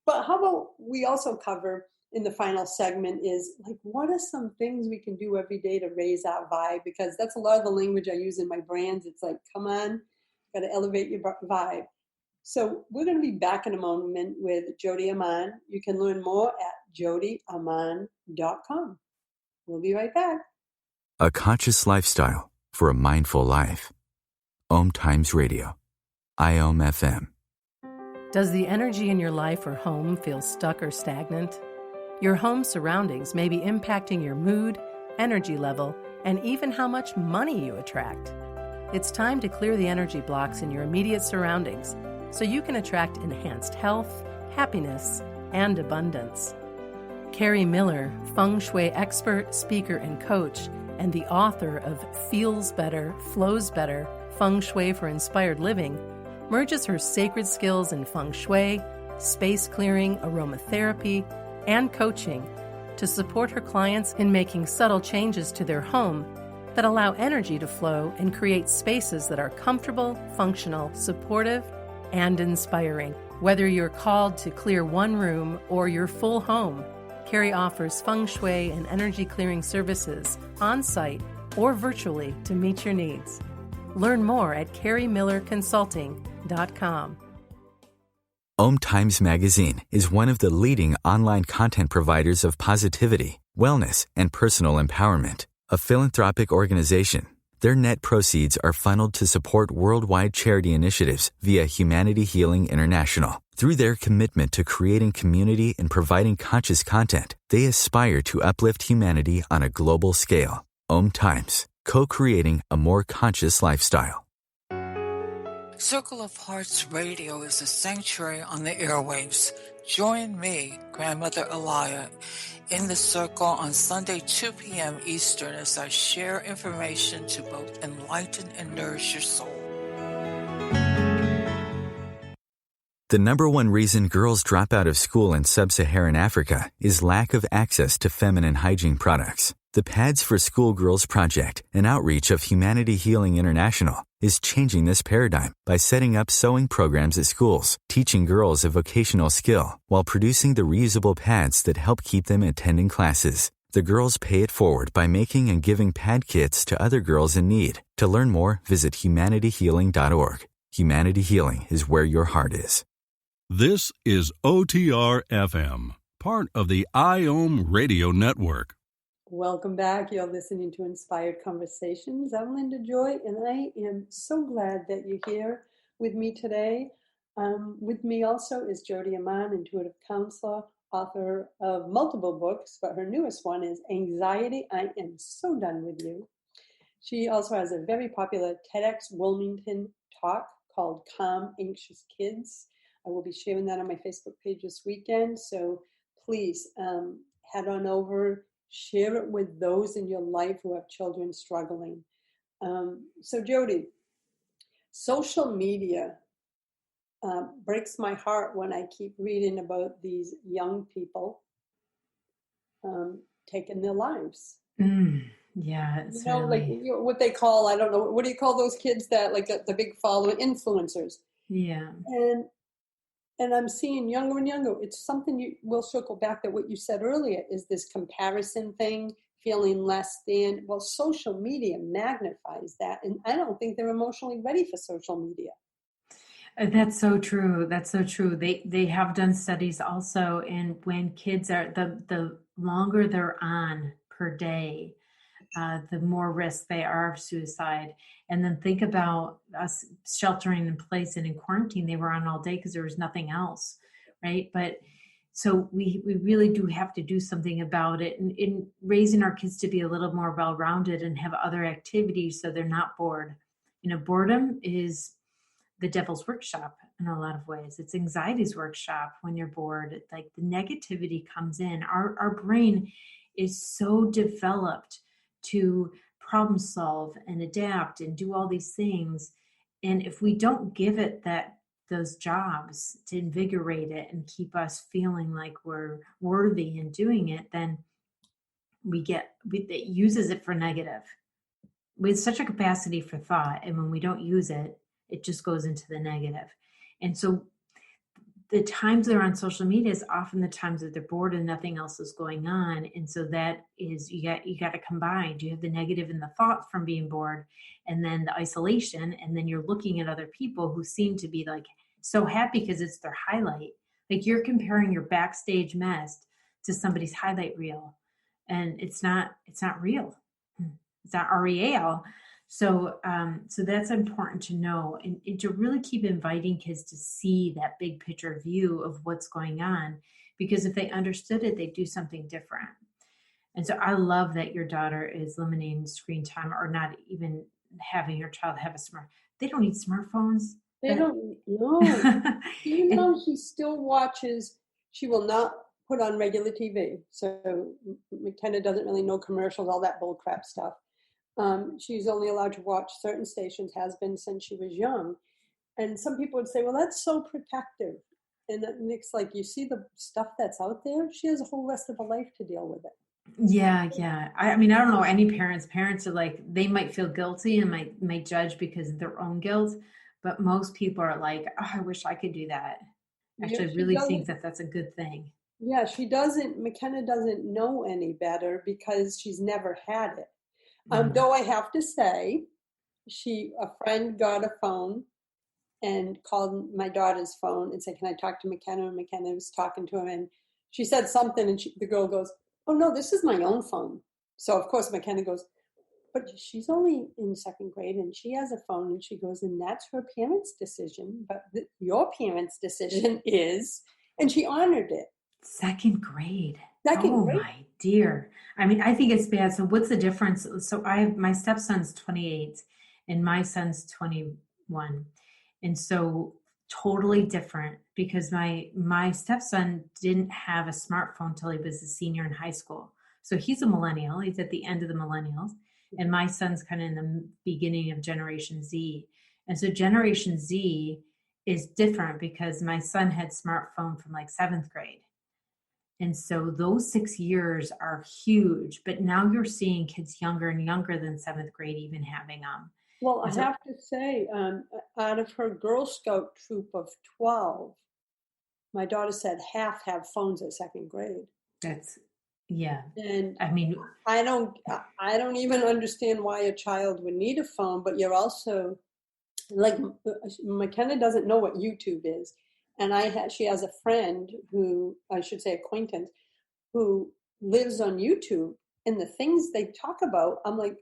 But how about we also cover in the final segment is like, what are some things we can do every day to raise our vibe? Because that's a lot of the language I use in my brands. It's like, come on, got to elevate your vibe. So we're going to be back in a moment with Jodi Aman. You can learn more at jodiaman.com. We'll be right back. A conscious lifestyle for a mindful life. Om Times Radio. IOM FM. Does the energy in your life or home feel stuck or stagnant? Your home surroundings may be impacting your mood, energy level, and even how much money you attract. It's time to clear the energy blocks in your immediate surroundings so you can attract enhanced health, happiness, and abundance. Carrie Miller, feng shui expert, speaker, and coach, and the author of Feels Better, Flows Better, Feng Shui for Inspired Living, merges her sacred skills in feng shui, space clearing, aromatherapy, and coaching to support her clients in making subtle changes to their home that allow energy to flow and create spaces that are comfortable, functional, supportive, and inspiring. Whether you're called to clear one room or your full home, Carrie offers feng shui and energy clearing services on-site or virtually to meet your needs. Learn more at carriemillerconsulting.com. Om Times Magazine is one of the leading online content providers of positivity, wellness, and personal empowerment. A philanthropic organization, their net proceeds are funneled to support worldwide charity initiatives via Humanity Healing International. Through their commitment to creating community and providing conscious content, they aspire to uplift humanity on a global scale. Om Times, co-creating a more conscious lifestyle. Circle of Hearts Radio is a sanctuary on the airwaves. Join me, Grandmother Elia, in the circle on Sunday, 2 p.m. Eastern as I share information to both enlighten and nourish your soul. The number one reason girls drop out of school in sub-Saharan Africa is lack of access to feminine hygiene products. The Pads for Schoolgirls Project, an outreach of Humanity Healing International, is changing this paradigm by setting up sewing programs at schools, teaching girls a vocational skill, while producing the reusable pads that help keep them attending classes. The girls pay it forward by making and giving pad kits to other girls in need. To learn more, visit humanityhealing.org. Humanity Healing is where your heart is. This is OTR FM, part of the IOM Radio Network. Welcome back. You're listening to Inspired Conversations. I'm Linda Joy, and I am so glad that you're here with me today. With me also is Jodi Aman, intuitive counselor, author of multiple books, but her newest one is Anxiety, I Am So Done With You. She also has a very popular TEDxWilmington talk called Calm Anxious Kids. I will be sharing that on my Facebook page this weekend, so please head on over, Share it with those in your life who have children struggling. So Jodi, social media breaks my heart when I keep reading about these young people taking their lives. Yeah, it's like what they call, I don't know, what do you call those kids that like the big following, influencers? Yeah. And I'm seeing younger and younger. It's something you will circle back to what you said earlier, is this comparison thing, feeling less than. Well, social media magnifies that. And I don't think they're emotionally ready for social media. That's so true. That's so true. They have done studies also, and when kids are the longer they're on per day, the more risk they are of suicide. And then think about us sheltering in place and in quarantine. They were on all day because there was nothing else, right? But so we really do have to do something about it, and in raising our kids to be a little more well-rounded and have other activities so they're not bored. Boredom is the devil's workshop in a lot of ways. It's anxiety's workshop when you're bored. Like the negativity comes in. Our brain is so developed to problem solve and adapt and do all these things. And if we don't give it those jobs to invigorate it and keep us feeling like we're worthy in doing it, then it uses it for negative. We have such a capacity for thought, and when we don't use it, it just goes into the negative. And so the times they're on social media is often the times that they're bored and nothing else is going on. And so that is, you got to combine. You have the negative in the thought from being bored, and then the isolation. And then you're looking at other people who seem to be like so happy because it's their highlight. Like you're comparing your backstage mess to somebody's highlight reel, and it's not real. It's not real. So that's important to know, and to really keep inviting kids to see that big picture view of what's going on, because if they understood it, they'd do something different. And so I love that your daughter is limiting screen time, or not even having your child have a they don't need smartphones. They don't know. She still watches. She will not put on regular TV. So McKenna doesn't really know commercials, all that bull crap stuff. She's only allowed to watch certain stations, has been since she was young. And some people would say, well, that's so protective. And it's like, you see the stuff that's out there, she has a whole rest of her life to deal with it. Yeah. I mean, I don't know any parents. Parents are like, they might feel guilty and might judge because of their own guilt. But most people are like, oh, I wish I could do that. Actually, really think that that's a good thing. Yeah, McKenna doesn't know any better because she's never had it. Though I have to say, a friend got a phone and called my daughter's phone and said, can I talk to McKenna? And McKenna was talking to him, and she said something, and the girl goes, oh no, this is my own phone. So of course McKenna goes, but she's only in second grade and she has a phone. And she goes, and that's her parents' decision, but your parents' decision is, and she honored it. Second grade. Second grade. My dear. I mean, I think it's bad. So what's the difference? So my stepson's 28 and my son's 21. And so totally different, because my stepson didn't have a smartphone till he was a senior in high school. So he's a millennial. He's at the end of the millennials. And my son's kind of in the beginning of Generation Z. And so Generation Z is different because my son had smartphone from like 7th grade. And so those 6 years are huge, but now you're seeing kids younger and younger than 7th grade even having them. Well, I have to say, out of her Girl Scout troop of 12, my daughter said half have phones at second grade. Yeah. And I mean, I don't even understand why a child would need a phone, but you're also like, McKenna doesn't know what YouTube is. And she has a friend acquaintance, who lives on YouTube, and the things they talk about, I'm like,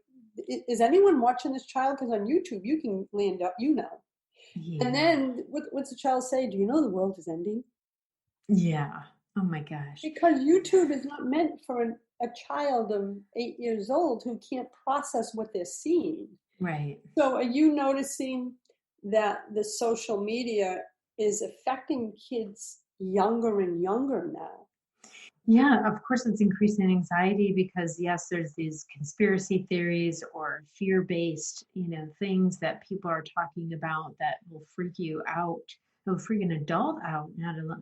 is anyone watching this child? Because on YouTube, you can land up, Yeah. And then what's the child say? Do you know the world is ending? Yeah. Oh my gosh. Because YouTube is not meant for a child of 8 years old who can't process what they're seeing. Right. So are you noticing that the social media is affecting kids younger and younger now? Yeah, of course it's increasing anxiety because yes, there's these conspiracy theories or fear-based, things that people are talking about that will freak you out. It'll freak an adult out,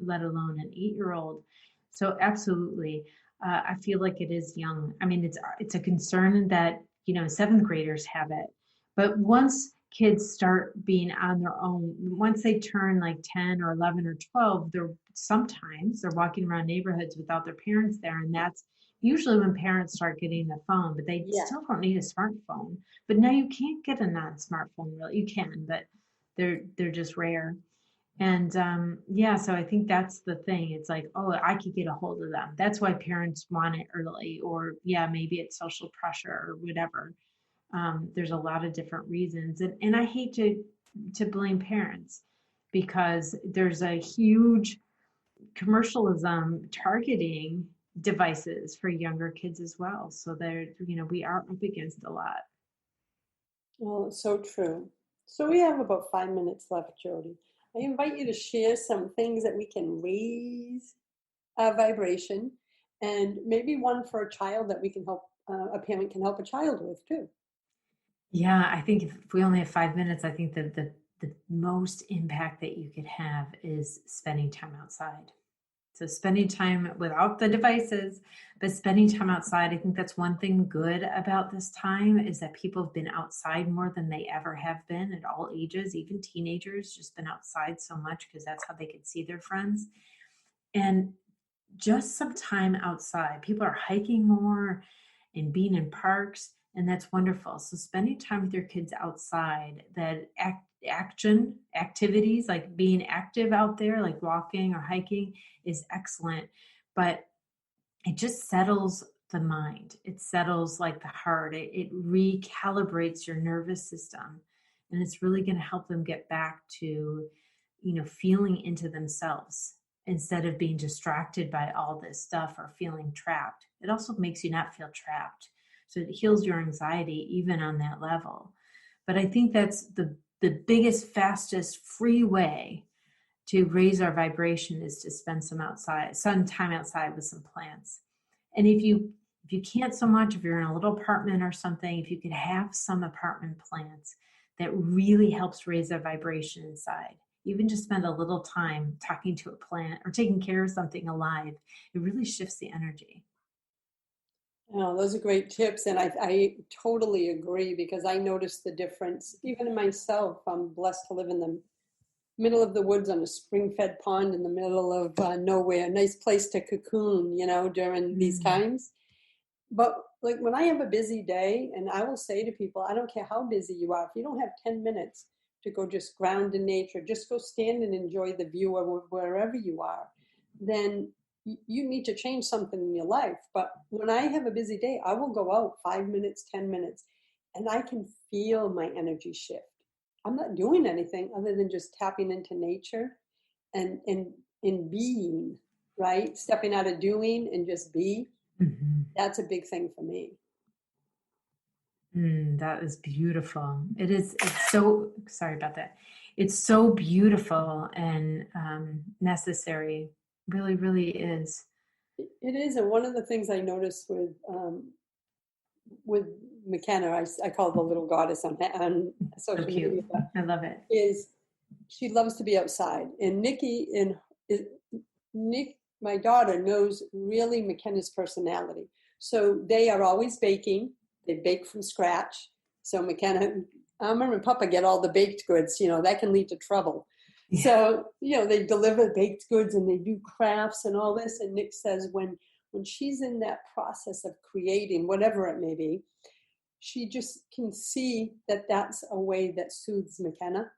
let alone an 8-year-old. So absolutely, I feel like it is young. I mean, it's a concern that, 7th graders have it. But once kids start being on their own, once they turn like 10 or 11 or 12, they're walking around neighborhoods without their parents there. And that's usually when parents start getting the phone, but they Yeah. still don't need a smartphone. But now you can't get a non-smartphone, really. You can, but they're just rare. And so I think that's the thing. It's like, oh, I could get a hold of them. That's why parents want it early, or maybe it's social pressure or whatever. There's a lot of different reasons, and I hate to blame parents because there's a huge commercialism targeting devices for younger kids as well. So we are up against a lot. Well, it's so true. So we have about 5 minutes left, Jodi. I invite you to share some things that we can raise our vibration, and maybe one for a child that we can help, a parent can help a child with too. Yeah, I think if we only have 5 minutes, I think that the most impact that you could have is spending time outside. So spending time without the devices, but spending time outside. I think that's one thing good about this time is that people have been outside more than they ever have been at all ages, even teenagers just been outside so much because that's how they could see their friends. And just some time outside. People are hiking more and being in parks, and that's wonderful. So spending time with your kids outside, that activities like being active out there, like walking or hiking, is excellent. But it just settles the mind. It settles like the heart. It recalibrates your nervous system, and it's really going to help them get back to, feeling into themselves instead of being distracted by all this stuff or feeling trapped. It also makes you not feel trapped. So it heals your anxiety even on that level. But I think that's the biggest, fastest, free way to raise our vibration is to spend some time outside with some plants. And if you can't so much, if you're in a little apartment or something, if you could have some apartment plants, that really helps raise our vibration inside. Even just spend a little time talking to a plant or taking care of something alive, it really shifts the energy. Oh, those are great tips. And I totally agree because I noticed the difference. Even in myself, I'm blessed to live in the middle of the woods on a spring-fed pond in the middle of nowhere. A nice place to cocoon, during these times. But like when I have a busy day, and I will say to people, I don't care how busy you are, if you don't have 10 minutes to go just ground in nature, just go stand and enjoy the view of wherever you are, then you need to change something in your life. But when I have a busy day, I will go out 5 minutes, 10 minutes, and I can feel my energy shift. I'm not doing anything other than just tapping into nature and being, right? Stepping out of doing and just be. Mm-hmm. That's a big thing for me. That is beautiful. It's so, sorry about that. It's so beautiful and necessary. Really, really is. It is. And one of the things I noticed with McKenna, I call the little goddess on social media. I love it. Is she loves to be outside. And Nick, my daughter, knows really McKenna's personality. So they are always baking. They bake from scratch. So McKenna, Mom and Papa get all the baked goods. That can lead to trouble. Yeah. So, they deliver baked goods and they do crafts and all this. And Nick says when she's in that process of creating, whatever it may be, she just can see that that's a way that soothes McKenna.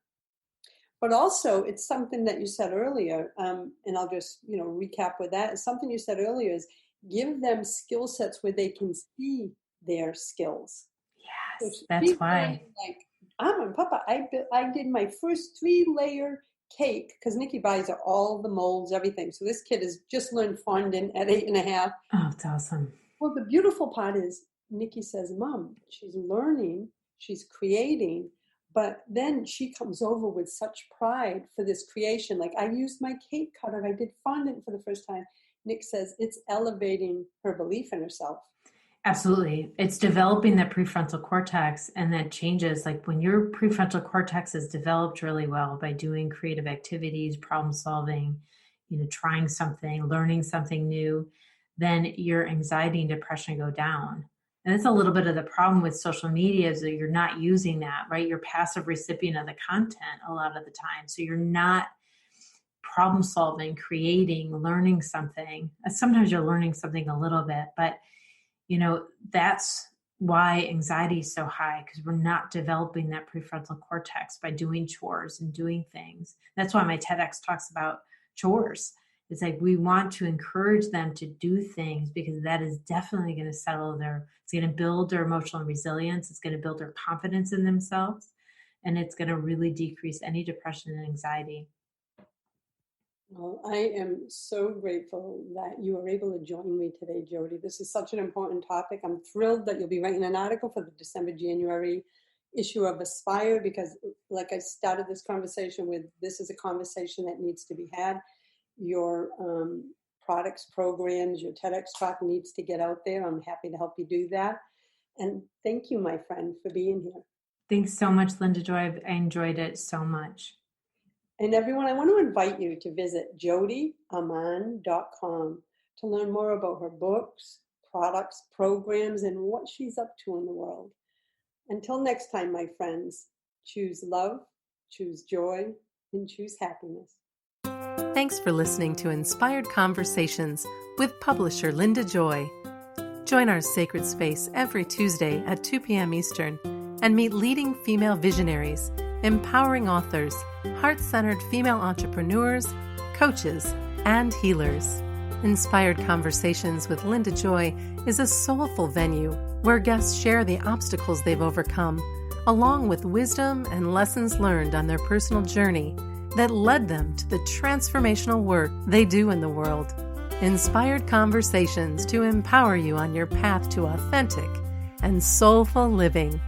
But also, it's something that you said earlier, and I'll just, recap with that. Something you said earlier is give them skill sets where they can see their skills. Yes, so that's why. Like, and Papa, I did my first 3-layer cake because Nikki buys her all the molds, everything. So this kid has just learned fondant at 8.5. Oh, it's awesome. Well, the beautiful part is Nikki says, Mom, she's learning, she's creating, but then she comes over with such pride for this creation. Like I used my cake cutter, I did fondant for the first time. Nick says it's elevating her belief in herself. Absolutely. It's developing that prefrontal cortex, and that changes. Like when your prefrontal cortex is developed really well by doing creative activities, problem solving, trying something, learning something new, then your anxiety and depression go down. And that's a little bit of the problem with social media, is that you're not using that, right? You're passive recipient of the content a lot of the time. So you're not problem solving, creating, learning something. Sometimes you're learning something a little bit, but that's why anxiety is so high, because we're not developing that prefrontal cortex by doing chores and doing things. That's why my TEDx talks about chores. It's like we want to encourage them to do things, because that is definitely going to it's going to build their emotional resilience. It's going to build their confidence in themselves, and it's going to really decrease any depression and anxiety. Well, I am so grateful that you were able to join me today, Jodi. This is such an important topic. I'm thrilled that you'll be writing an article for the December-January issue of Aspire, because like I started this conversation with, this is a conversation that needs to be had. Your products, programs, your TEDx talk needs to get out there. I'm happy to help you do that. And thank you, my friend, for being here. Thanks so much, Linda Joy. I enjoyed it so much. And everyone, I want to invite you to visit jodiaman.com to learn more about her books, products, programs, and what she's up to in the world. Until next time, my friends, choose love, choose joy, and choose happiness. Thanks for listening to Inspired Conversations with publisher Linda Joy. Join our sacred space every Tuesday at 2 p.m. Eastern and meet leading female visionaries, empowering authors, heart-centered female entrepreneurs, coaches, and healers. Inspired Conversations with Linda Joy is a soulful venue where guests share the obstacles they've overcome, along with wisdom and lessons learned on their personal journey that led them to the transformational work they do in the world. Inspired Conversations to empower you on your path to authentic and soulful living.